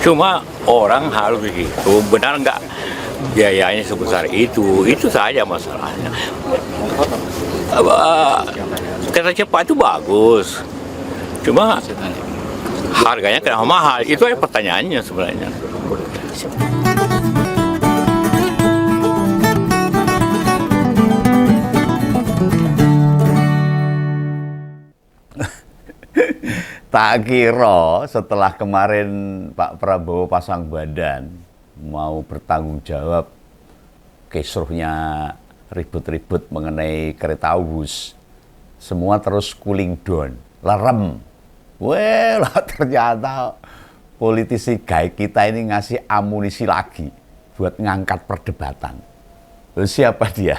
Cuma orang harus begitu, benar nggak biayanya sebesar itu saja masalahnya. Kereta cepat itu bagus, cuma harganya kenapa mahal? Itu aja pertanyaannya sebenarnya. Tak kira setelah kemarin Pak Prabowo pasang badan mau bertanggung jawab kisruhnya ribut-ribut mengenai kereta Wus, semua terus cooling down, lerem. Wah, ternyata politisi gay kita ini ngasih amunisi lagi buat ngangkat perdebatan. Lalu siapa dia?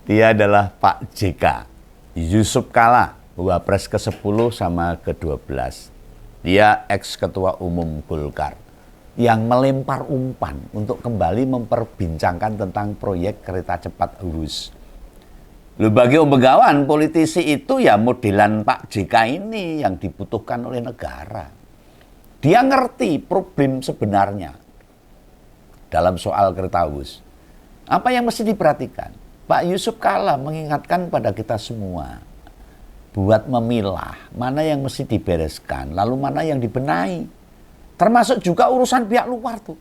Dia adalah Pak JK, Yusuf Kalla, Wapres ke-10 sama ke-12. Dia ex-ketua umum Golkar yang melempar umpan untuk kembali memperbincangkan tentang proyek kereta cepat Wus. Loh, bagi Om Begawan, politisi itu ya modelan Pak JK ini yang dibutuhkan oleh negara. Dia ngerti problem sebenarnya dalam soal kereta Wus. Apa yang mesti diperhatikan? Pak Yusuf Kalla mengingatkan pada kita semua buat memilah mana yang mesti dibereskan, lalu mana yang dibenahi. Termasuk juga urusan pihak luar tuh.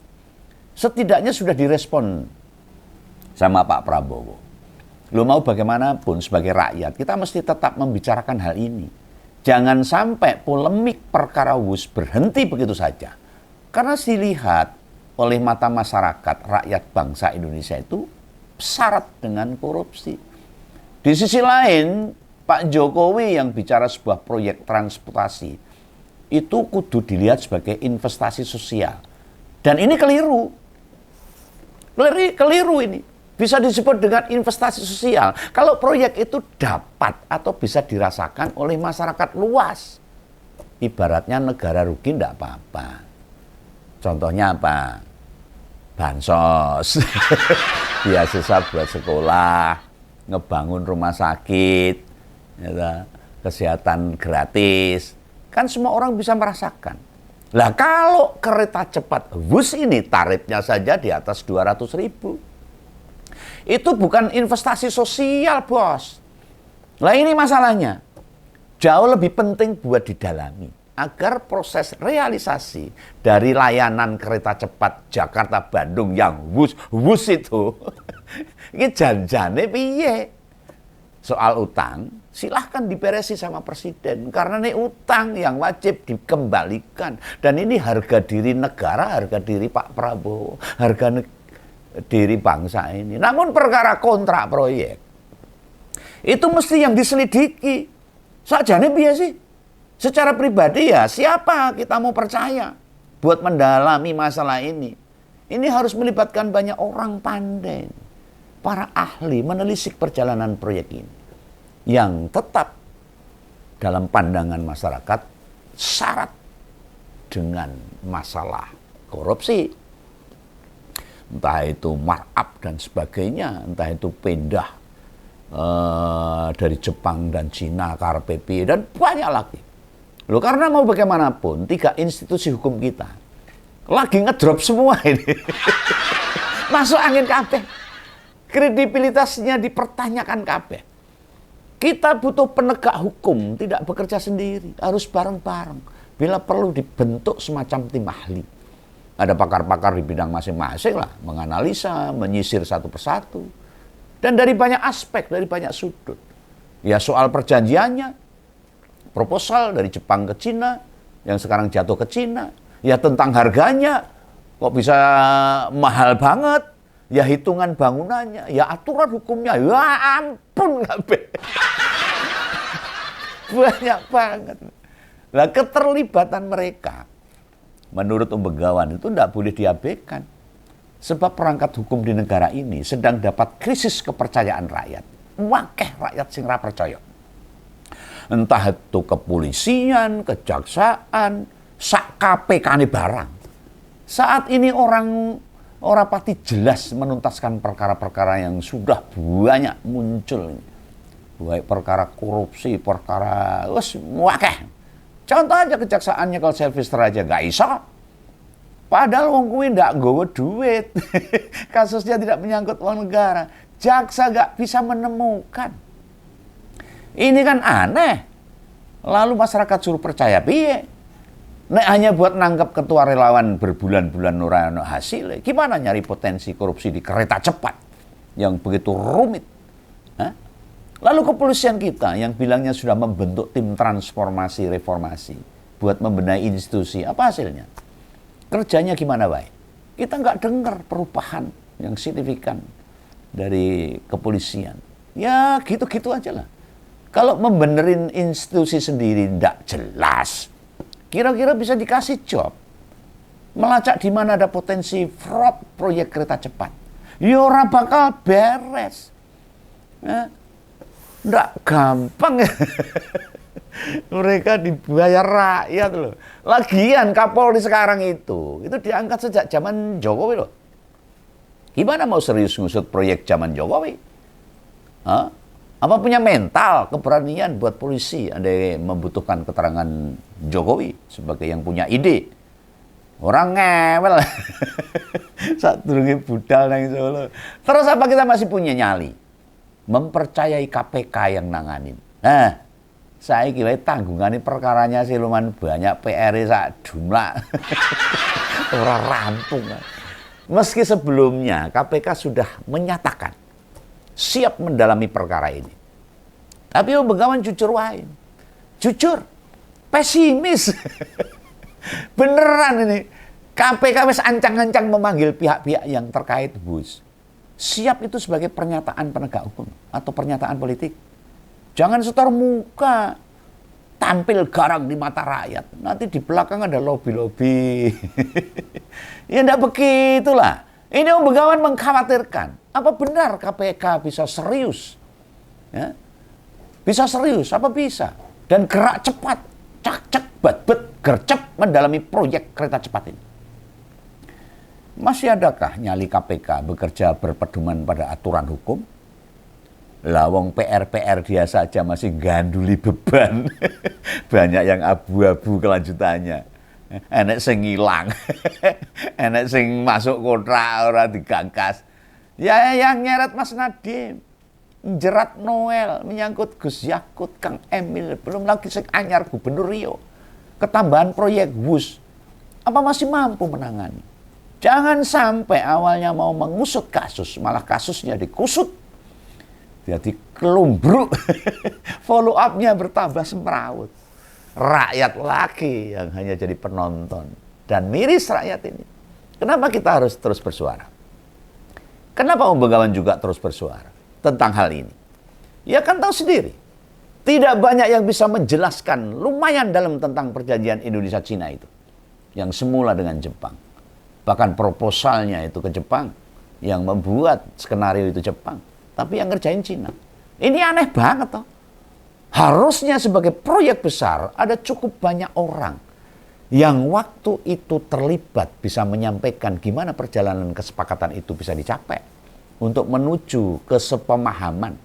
Setidaknya sudah direspon sama Pak Prabowo. Lo mau bagaimanapun sebagai rakyat, kita mesti tetap membicarakan hal ini. Jangan sampai polemik perkara Wus berhenti begitu saja. Karena dilihat oleh mata masyarakat, rakyat bangsa Indonesia itu syarat dengan korupsi. Di sisi lain, Pak Jokowi yang bicara sebuah proyek transportasi itu kudu dilihat sebagai investasi sosial. Dan ini keliru. Keliru ini. Bisa disebut dengan investasi sosial kalau proyek itu dapat atau bisa dirasakan oleh masyarakat luas. Ibaratnya negara rugi enggak apa-apa. Contohnya apa? Bansos. Beasiswa buat sekolah, ngebangun rumah sakit, kesehatan gratis, kan semua orang bisa merasakan. Lah kalau kereta cepat Wus ini tarifnya saja di atas 200.000, itu bukan investasi sosial, bos. Lah ini masalahnya. Jauh lebih penting buat didalami agar proses realisasi dari layanan kereta cepat Jakarta-Bandung yang Wus itu ini janjane piye? Soal utang, silahkan diberesi sama presiden. Karena ini utang yang wajib dikembalikan. Dan ini harga diri negara, harga diri Pak Prabowo, harga diri bangsa ini. Namun perkara kontrak proyek, itu mesti yang diselidiki. Sakjane piye sih? Secara pribadi ya, siapa kita mau percaya buat mendalami masalah ini? Ini harus melibatkan banyak orang pandai, para ahli menelisik perjalanan proyek ini. Yang tetap dalam pandangan masyarakat syarat dengan masalah korupsi. Entah itu markup dan sebagainya, entah itu pindah dari Jepang dan Cina ke RPP dan banyak lagi. Loh, karena mau bagaimanapun, 3 institusi hukum kita lagi ngedrop semua ini. Masuk angin kabeh. Kredibilitasnya dipertanyakan kabeh. Kita butuh penegak hukum, tidak bekerja sendiri, harus bareng-bareng. Bila perlu dibentuk semacam tim ahli. Ada pakar-pakar di bidang masing-masing lah, menganalisa, menyisir satu persatu. Dan dari banyak aspek, dari banyak sudut. Ya soal perjanjiannya, proposal dari Jepang ke Cina, yang sekarang jatuh ke Cina. Ya tentang harganya, kok bisa mahal banget. Ya hitungan bangunannya, ya aturan hukumnya, ya ampun kabeh. Banyak banget. Nah, keterlibatan mereka menurut Om Begawan itu tidak boleh diabaikan. Sebab perangkat hukum di negara ini sedang dapat krisis kepercayaan rakyat. Wakeh rakyat sing ra percaya. Entah itu kepolisian, kejaksaan, sak KPK-ne barang. Saat ini orang pati jelas menuntaskan perkara-perkara yang sudah banyak muncul. Baik perkara korupsi, perkara wakeh. Contoh aja kejaksaannya kalau Sylvester aja nggak iso. Padahal wong kuwi ndak nggawa duit. Kasusnya tidak menyangkut uang negara. Jaksa nggak bisa menemukan. Ini kan aneh. Lalu masyarakat suruh percaya piye? Nek hanya buat nangkep ketua relawan berbulan-bulan ora ono hasil. Gimana nyari potensi korupsi di kereta cepat yang begitu rumit? Hah? Lalu kepolisian kita yang bilangnya sudah membentuk tim transformasi reformasi buat membenahi institusi, apa hasilnya? Kerjanya gimana baik? Kita nggak dengar perubahan yang signifikan dari kepolisian. Ya gitu-gitu aja lah. Kalau membenerin institusi sendiri nggak jelas, kira-kira bisa dikasih job. Melacak di mana ada potensi fraud proyek kereta cepat. Ya ora bakal beres. Nggak gampang. Mereka dibayar rakyat loh. Lagian Kapolri sekarang itu diangkat sejak zaman Jokowi loh. Gimana mau serius ngusut proyek zaman Jokowi? Hah? Apa punya mental, keberanian buat polisi? Ada yang membutuhkan keterangan Jokowi sebagai yang punya ide. Orang ngewel. Satu budal nang Solo. Terus apa kita masih punya nyali? Mempercayai KPK yang nanganin. Nah, saya kira tanggungan perkaranya siluman banyak PR sak jumlah. Ora rampung. Meski sebelumnya KPK sudah menyatakan siap mendalami perkara ini. Tapi Om Begawan jujur wae. Jujur. Pesimis. Beneran ini. KPK wis ancang-ancang memanggil pihak-pihak yang terkait, Bus. Siap itu sebagai pernyataan penegak hukum atau pernyataan politik. Jangan setor muka, tampil garang di mata rakyat. Nanti di belakang ada lobby-lobby. Ya enggak begitulah. Ini Om Begawan mengkhawatirkan. Apa benar KPK bisa serius? Ya? Bisa serius, apa bisa? Dan gerak cepat, cak-cak, bet-bet, gercep mendalami proyek kereta cepat ini. Masih adakah nyali KPK bekerja berpedoman pada aturan hukum? Lawong PR-PR dia saja masih ganduli beban. Banyak yang abu-abu kelanjutannya. Enek sing ngilang. Enek sing masuk kontrak ora digangkas. Ya yang nyeret Mas Nadiem. Jerat Noel menyangkut Gus Yakut, Kang Emil, belum lagi sing anyar Gubernur Riau. Ketambahan proyek WUS. Apa masih mampu menangani? Jangan sampai awalnya mau mengusut kasus, malah kasusnya dikusut. Jadi kelumbruk. Follow up-nya bertambah semrawut. Rakyat lagi yang hanya jadi penonton. Dan miris rakyat ini. Kenapa kita harus terus bersuara? Kenapa Om Begawan juga terus bersuara tentang hal ini? Ya kan tahu sendiri. Tidak banyak yang bisa menjelaskan lumayan dalam tentang perjanjian Indonesia-Cina itu. Yang semula dengan Jepang. Bahkan proposalnya itu ke Jepang. Yang membuat skenario itu Jepang. Tapi yang ngerjain Cina. Ini aneh banget toh. Harusnya sebagai proyek besar ada cukup banyak orang yang waktu itu terlibat bisa menyampaikan gimana perjalanan kesepakatan itu bisa dicapai. Untuk menuju ke sepemahaman.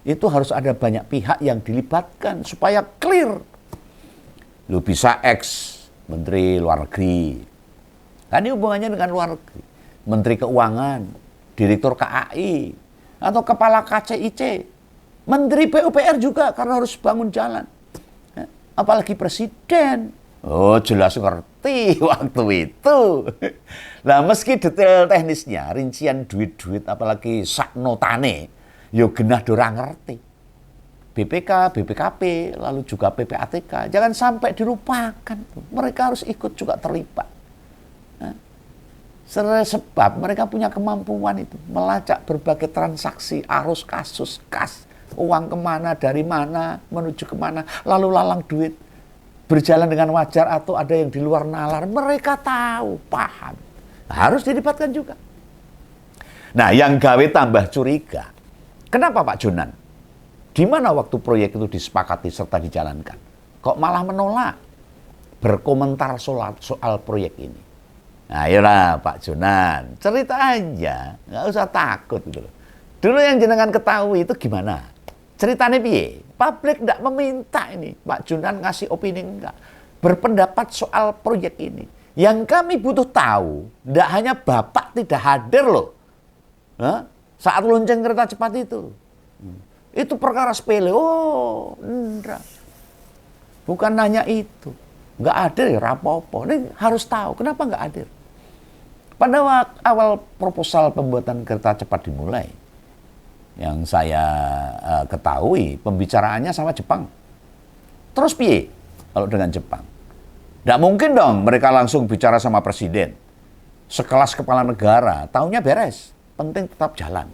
Itu harus ada banyak pihak yang dilibatkan supaya clear. Lu bisa X Menteri Luar Negeri. Kan ini hubungannya dengan luar negeri. Menteri Keuangan, Direktur KAI, atau Kepala KCIC. Menteri PUPR juga karena harus bangun jalan. Apalagi Presiden. Oh jelas ngerti waktu itu. Nah meski detail teknisnya, rincian duit-duit apalagi sak notane, yo genah dorang ngerti. BPK, BPKP, lalu juga PPATK. Jangan sampai dilupakan. Mereka harus ikut juga terlibat. Sebab mereka punya kemampuan itu. Melacak berbagai transaksi, arus kasus, kas. Uang kemana, dari mana, menuju kemana. Lalu lalang duit. Berjalan dengan wajar atau ada yang di luar nalar. Mereka tahu, paham. Harus dilibatkan juga. Nah yang gawe tambah curiga. Kenapa Pak Jonan? Di mana waktu proyek itu disepakati serta dijalankan? Kok malah menolak berkomentar soal proyek ini? Nah, ayolah Pak Jonan, cerita aja, nggak usah takut gitu loh. Dulu yang jenengan ketahui itu gimana? ceritanya piye? Publik tidak meminta ini Pak Jonan ngasih opini enggak, berpendapat soal proyek ini. Yang kami butuh tahu, tidak hanya Bapak tidak hadir loh, saat lonceng kereta cepat itu. Itu perkara sepele. Oh, enggak. Bukan hanya itu. Nggak hadir ya rapopo. Ini harus tahu kenapa nggak hadir. Pada awal proposal pembuatan kereta cepat dimulai, yang saya ketahui pembicaraannya sama Jepang. Terus piye kalau dengan Jepang? Nggak mungkin dong mereka langsung bicara sama presiden. Sekelas kepala negara, taunya beres. Penting tetap jalan.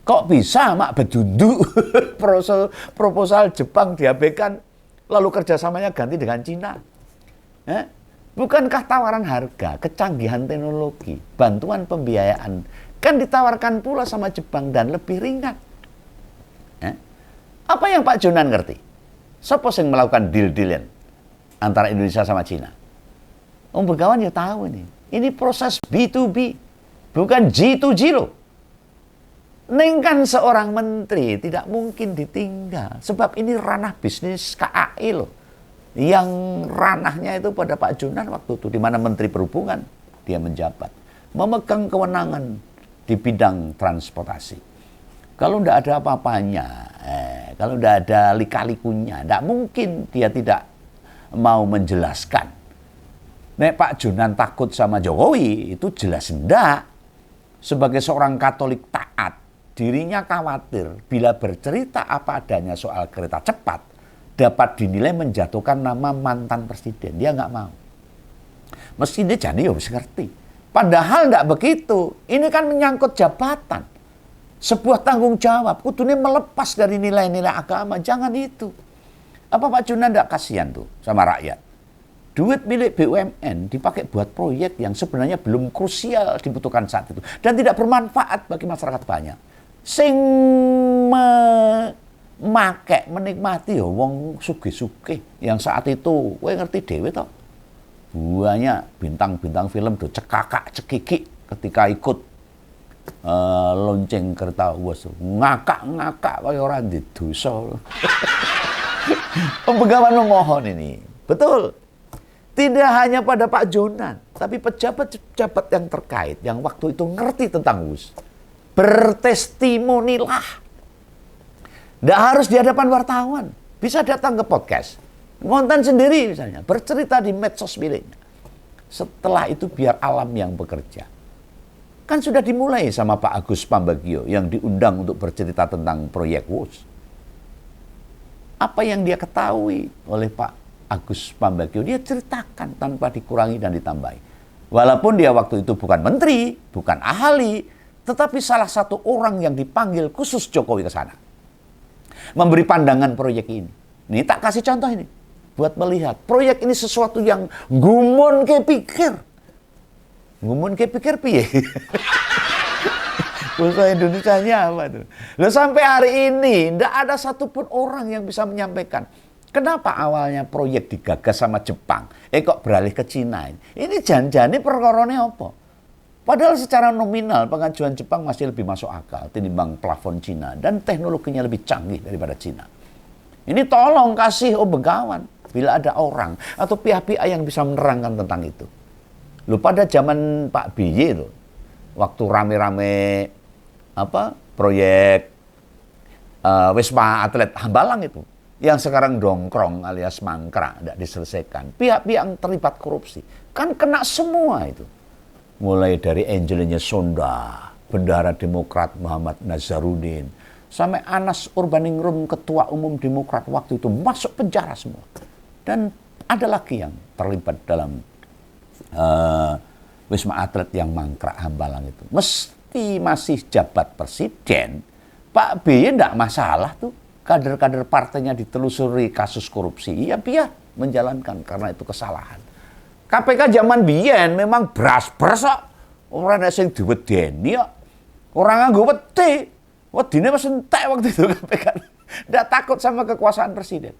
Kok bisa mak bedundu proposal Jepang diabaikan, lalu kerjasamanya ganti dengan Cina? Bukankah tawaran harga, kecanggihan teknologi, bantuan pembiayaan kan ditawarkan pula sama Jepang dan lebih ringan? Apa yang Pak Jonan ngerti? Siapa yang melakukan deal-dealan antara Indonesia sama Cina? Om Begawan ya tahu ini. Ini proses B2B, bukan G2G loh. Neng kan seorang menteri tidak mungkin ditinggal, sebab ini ranah bisnis KAI loh. Yang ranahnya itu pada Pak Jonan waktu itu, di mana Menteri Perhubungan dia menjabat, memegang kewenangan di bidang transportasi. Kalau tidak ada apa-apanya, kalau tidak ada lika-likunya, tidak mungkin dia tidak mau menjelaskan. Nek Pak Jonan takut sama Jokowi, itu jelas enggak. Sebagai seorang Katolik taat, dirinya khawatir bila bercerita apa adanya soal kereta cepat, dapat dinilai menjatuhkan nama mantan presiden. Dia nggak mau. Mestinya jadi ya harus ngerti. Padahal nggak begitu. Ini kan menyangkut jabatan. Sebuah tanggung jawab. Kudunya melepas dari nilai-nilai agama. Jangan itu. Apa Pak Jonan nggak kasihan tuh sama rakyat? Duit milik BUMN dipakai buat proyek yang sebenarnya belum krusial dibutuhkan saat itu. Dan tidak bermanfaat bagi masyarakat banyak. Sing menikmati ya wong sugih-sugih yang saat itu kowe ngerti dhewe to. Banyak bintang-bintang film do cekakak cekikik ketika ikut lonceng kereta uas. Ngakak-ngakak kaya ora ndek dosa. Pembegawan memohon ini. Betul. Tidak hanya pada Pak Jonan, tapi pejabat-pejabat yang terkait yang waktu itu ngerti tentang WUS. Bertestimonilah. Tidak harus di hadapan wartawan. Bisa datang ke podcast. Ngonten sendiri misalnya. Bercerita di medsos miliknya. Setelah itu biar alam yang bekerja. Kan sudah dimulai sama Pak Agus Pambagio yang diundang untuk bercerita tentang proyek WUS. Apa yang dia ketahui oleh Pak Agus Pambagio, dia ceritakan tanpa dikurangi dan ditambahi. Walaupun dia waktu itu bukan menteri, bukan ahli, tetapi salah satu orang yang dipanggil khusus Jokowi ke sana. Memberi pandangan proyek ini. Nih tak kasih contoh ini. Buat melihat. Proyek ini sesuatu yang gumun ke pikir. Gumun ke pikir piye? Bahasa Indonesianya apa tuh? Loh sampai hari ini tidak ada satupun orang yang bisa menyampaikan. Kenapa awalnya proyek digagas sama Jepang? Kok beralih ke Cina ini? Ini janjane perkorone apa? Padahal secara nominal pengajuan Jepang masih lebih masuk akal tinimbang plafon Cina dan teknologinya lebih canggih daripada Cina. Ini tolong kasih Begawan bila ada orang atau pihak-pihak yang bisa menerangkan tentang itu. Loh pada zaman Pak BY itu waktu rame-rame proyek Wisma Atlet Hambalang itu yang sekarang dongkrong alias mangkrak tidak diselesaikan. Pihak-pihak yang terlibat korupsi kan kena semua itu. Mulai dari Angelina Sonda, bendahara Demokrat Muhammad Nazarudin, sampai Anas Urbaningrum, ketua umum Demokrat waktu itu masuk penjara semua. Dan ada lagi yang terlibat dalam Wisma Atlet yang mangkrak Hambalang itu. Mesti masih jabat presiden, Pak BY tidak masalah tuh. Kader-kader partainya ditelusuri kasus korupsi. Iya biar menjalankan karena itu kesalahan. KPK zaman biyen memang beras-beras kok. Ora ana sing diwedeni kok. Ora nganggo wedi. Wedine wis entek waktu itu KPK. Ndak takut sama kekuasaan presiden.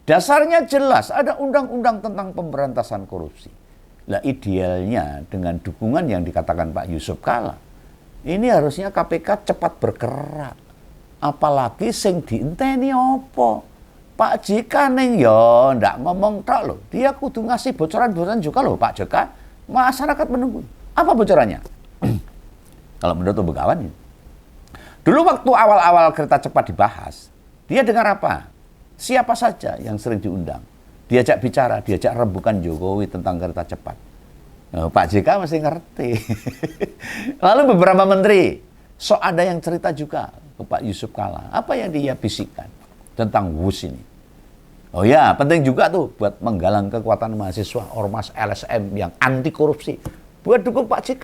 Dasarnya jelas ada undang-undang tentang pemberantasan korupsi. Lah idealnya dengan dukungan yang dikatakan Pak Yusuf Kalla, ini harusnya KPK cepat bergerak. Apalagi sing dienteni apa? Pak JK ning ya ndak ngomong tok lho. Dia kudu ngasih bocoran-bocoran juga loh Pak JK. Masyarakat menunggu. Apa bocorannya? Kalau menurut Begawan ini. Dulu waktu awal-awal kereta cepat dibahas, dia dengar apa? Siapa saja yang sering diundang. Diajak bicara, diajak rembukan Jokowi tentang kereta cepat. Pak JK masih ngerti. Lalu beberapa menteri, ada yang cerita juga ke Pak Yusuf Kalla. Apa yang dia bisikkan tentang WUS ini? Oh ya, penting juga tuh buat menggalang kekuatan mahasiswa Ormas LSM yang anti korupsi. Buat dukung Pak JK.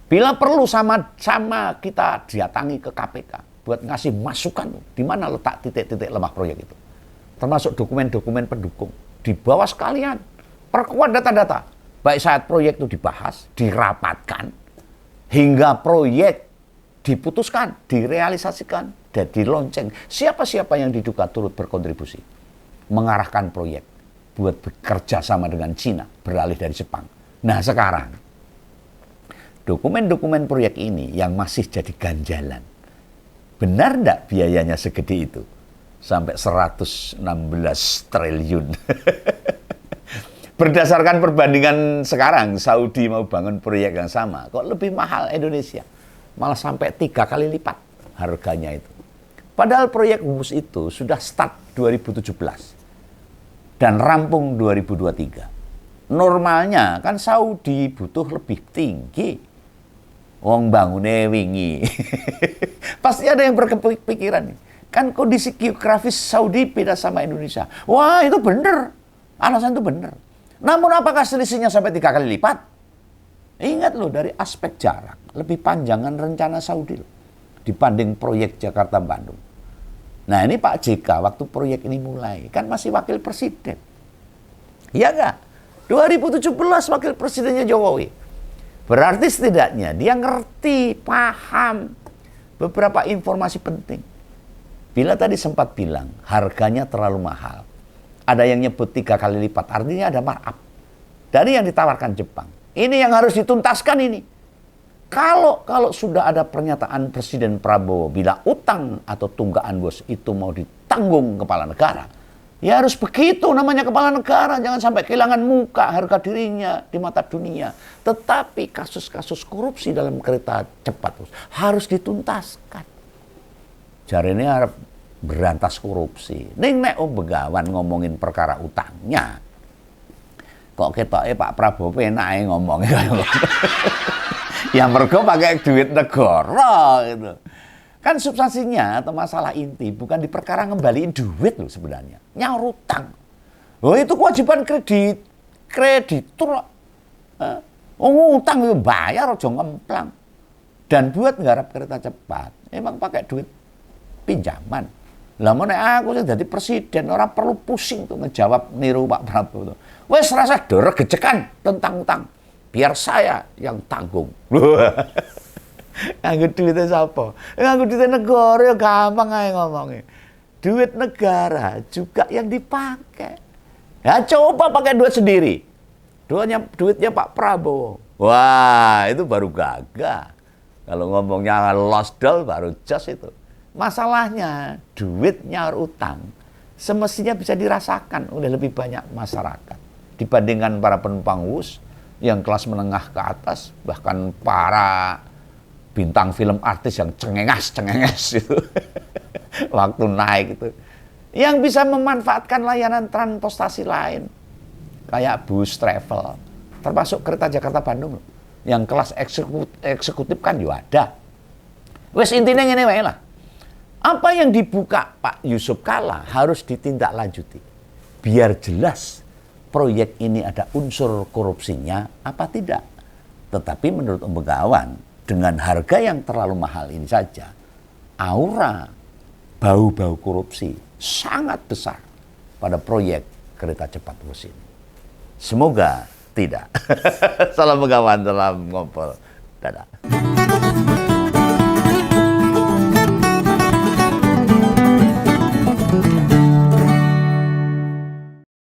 Bila perlu sama-sama kita datangi ke KPK buat ngasih masukan di mana letak titik-titik lemah proyek itu. Termasuk dokumen-dokumen pendukung. Dibawa sekalian. Perkuat data-data. Baik saat proyek itu dibahas, dirapatkan, hingga proyek diputuskan, direalisasikan, dan dilonceng. Siapa-siapa yang diduga turut berkontribusi mengarahkan proyek buat bekerja sama dengan Cina, beralih dari Jepang. Nah sekarang, dokumen-dokumen proyek ini yang masih jadi ganjalan. Benar enggak biayanya segede itu? Sampai 116 triliun. Berdasarkan perbandingan sekarang, Saudi mau bangun proyek yang sama, kok lebih mahal Indonesia? Malah sampai 3 kali lipat harganya itu. Padahal proyek WUS itu sudah start 2017 dan rampung 2023. Normalnya kan Saudi butuh lebih tinggi. Wong bangune wingi. Pasti ada yang berkepikiran nih. Kan kondisi geografis Saudi beda sama Indonesia. Wah itu bener. Alasan itu bener. Namun apakah selisihnya sampai 3 kali lipat? Ingat loh, dari aspek jarak, lebih panjangan rencana Saudi loh, dibanding proyek Jakarta-Bandung. Nah ini Pak JK waktu proyek ini mulai, kan masih wakil presiden. Iya nggak? 2017 wakil presidennya Jokowi. Berarti setidaknya dia ngerti, paham beberapa informasi penting. Bila tadi sempat bilang harganya terlalu mahal, ada yang nyebut 3 kali lipat, artinya ada markup dari yang ditawarkan Jepang. Ini yang harus dituntaskan ini. Kalau sudah ada pernyataan Presiden Prabowo bila utang atau tunggakan bos itu mau ditanggung kepala negara, ya harus begitu namanya kepala negara. Jangan sampai kehilangan muka, harga dirinya di mata dunia. Tetapi kasus-kasus korupsi dalam kereta cepat harus dituntaskan. Jarene harap berantas korupsi. Ning nek Begawan ngomongin perkara utangnya, kok ketoke Pak Prabowo penake ngomongnya kayak yang mergo pakai duit negara gitu. Kan substansinya atau masalah inti bukan di perkara ngembaliin duit loh sebenarnya. Nyaur utang. Oh itu kewajiban kreditur. Utang itu bayar aja ngemplang. Dan buat nggarap kereta cepat emang pakai duit pinjaman. Lah mau aku sing dadi presiden ora perlu pusing tuh ngejawab niru Pak Prabowo. Wes rasa regecekan tentang utang. Biar saya yang tanggung. Nganggo duitnya siapa? Nganggo duitnya negara ya gampang aja ngomongnya. Duit negara juga yang dipakai. Ya coba pakai duit sendiri. Duitnya Pak Prabowo. Wah itu baru gagah. Kalau ngomongnya lost doll baru just itu. Masalahnya duit nyaur utang semestinya bisa dirasakan oleh lebih banyak masyarakat dibandingkan para penumpang WUS yang kelas menengah ke atas, bahkan para bintang film artis yang cengenges itu waktu naik itu, yang bisa memanfaatkan layanan transportasi lain kayak bus travel, termasuk kereta Jakarta-Bandung yang kelas eksekutif kan juga ada. Wes intinya ngene wae lah. Apa yang dibuka Pak Yusuf Kalla harus ditindaklanjuti. Biar jelas proyek ini ada unsur korupsinya apa tidak. Tetapi menurut Begawan, dengan harga yang terlalu mahal ini saja, aura bau-bau korupsi sangat besar pada proyek kereta cepat WUS ini. Semoga tidak. Salam Begawan, salam ngobrol. Dadah.